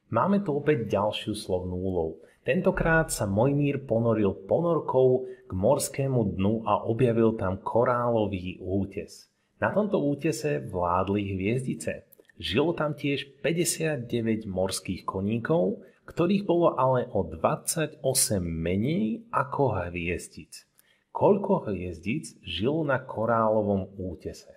Máme tu opäť ďalšiu slovnú úlohu. Tentokrát sa Mojmír ponoril ponorkou k morskému dnu a objavil tam korálový útes. Na tomto útese vládli hviezdice. Žilo tam tiež 59 morských koníkov, ktorých bolo ale o 28 menej ako hviezdic. Koľko hviezdic žilo na korálovom útese?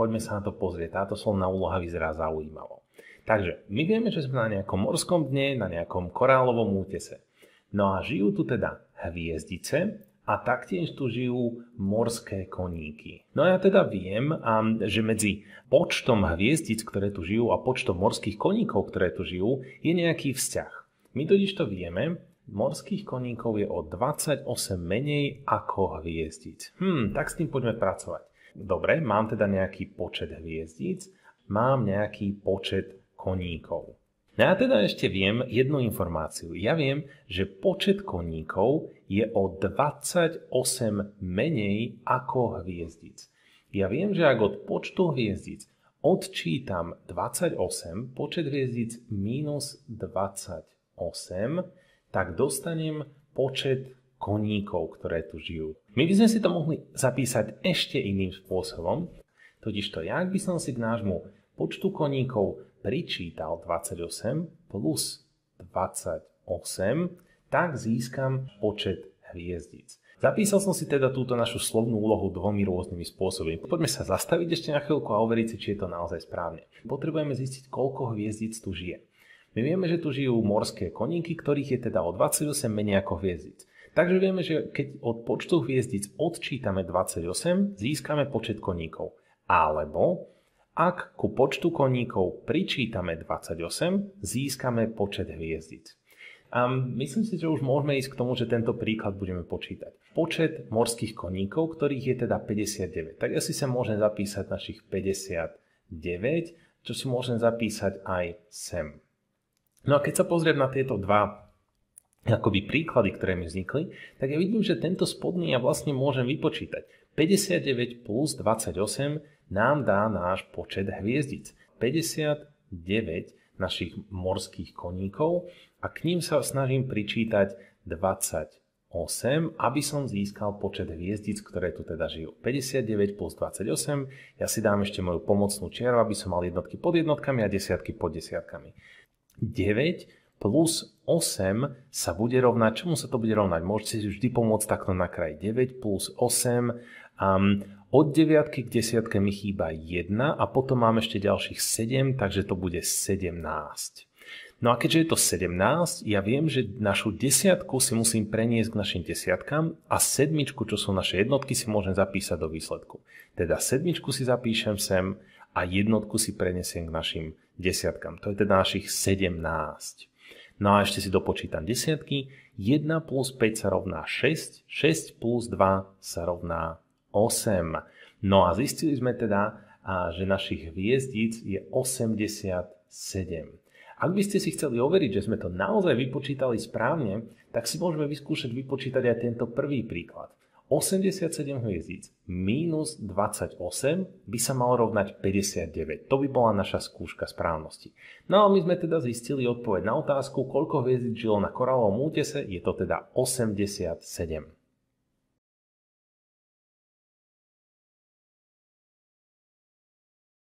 Poďme sa na to pozrieť. Táto slovná úloha vyzerá zaujímavo. Takže my vieme, že sme na nejakom morskom dne, na nejakom korálovom útese. No a žijú tu teda hviezdice a taktiež tu žijú morské koníky. No ja teda viem, že medzi počtom hviezdic, ktoré tu žijú a počtom morských koníkov, ktoré tu žijú, je nejaký vzťah. My totiž to vieme, morských koníkov je o 28 menej ako hviezdic. Tak s tým poďme pracovať. Dobre, mám teda nejaký počet hviezdic, mám nejaký počet koníkov. No ja teda ešte viem jednu informáciu. Ja viem, že počet koníkov je o 28 menej ako hviezdic. Ja viem, že ak od počtu hviezdic odčítam 28, počet hviezdic minus 28, tak dostanem počet koníkov, ktoré tu žijú. My by sme si to mohli zapísať ešte iným spôsobom, totižto ja, ak by som si k nášmu počtu koníkov pričítal 28 plus 28, tak získam počet hviezdic. Zapísal som si teda túto našu slovnú úlohu dvomi rôznymi spôsobmi. Poďme sa zastaviť ešte na chvíľku a overiť si, či je to naozaj správne. Potrebujeme zistiť, koľko hviezdic tu žije. My vieme, že tu žijú morské koníky, ktorých je teda o 28 menej ako hviezdic. Takže vieme, že keď od počtu hviezdic odčítame 28, získame počet koníkov. Alebo ak ku počtu koníkov pričítame 28, získame počet hviezdic. A myslím si, že už môžeme ísť k tomu, že tento príklad budeme počítať. Počet morských koníkov, ktorých je teda 59. Tak ja si sa môžem zapísať našich 59, čo si môžem zapísať aj sem. No a keď sa pozriem na tieto dva príklady, ktoré mi vznikli, tak ja vidím, že tento spodný ja vlastne môžem vypočítať. 59 plus 28 nám dá náš počet hviezdic. 59 našich morských koníkov a k ním sa snažím pričítať 28, aby som získal počet hviezdic, ktoré tu teda žijú. 59 plus 28, ja si dám ešte moju pomocnú čiaru, aby som mal jednotky pod jednotkami a desiatky pod desiatkami. 9 plus 8 sa bude rovnať, čomu sa to bude rovnať? Môžete si vždy pomôcť takto na kraji. 9 plus 8, od 9 k 10 mi chýba 1 a potom mám ešte ďalších 7, takže to bude 17. No a keďže je to 17, ja viem, že našu desiatku si musím preniesť k našim desiatkám a sedmičku, čo sú naše jednotky, si môžem zapísať do výsledku. Teda sedmičku si zapíšem sem a jednotku si prenesiem k našim desiatkám. To je teda našich 17. No a ešte si dopočítam desiatky. 1 plus 5 sa rovná 6, 6 plus 2 sa rovná 8. No a zistili sme teda, že našich hviezdic je 87. Ak by ste si chceli overiť, že sme to naozaj vypočítali správne, tak si môžeme vyskúšať vypočítať aj tento prvý príklad. 87 hviezdic minus 28 by sa malo rovnať 59. To by bola naša skúška správnosti. No a my sme teda zistili odpoveď na otázku, koľko hviezdic žilo na korálovom útese, je to teda 87.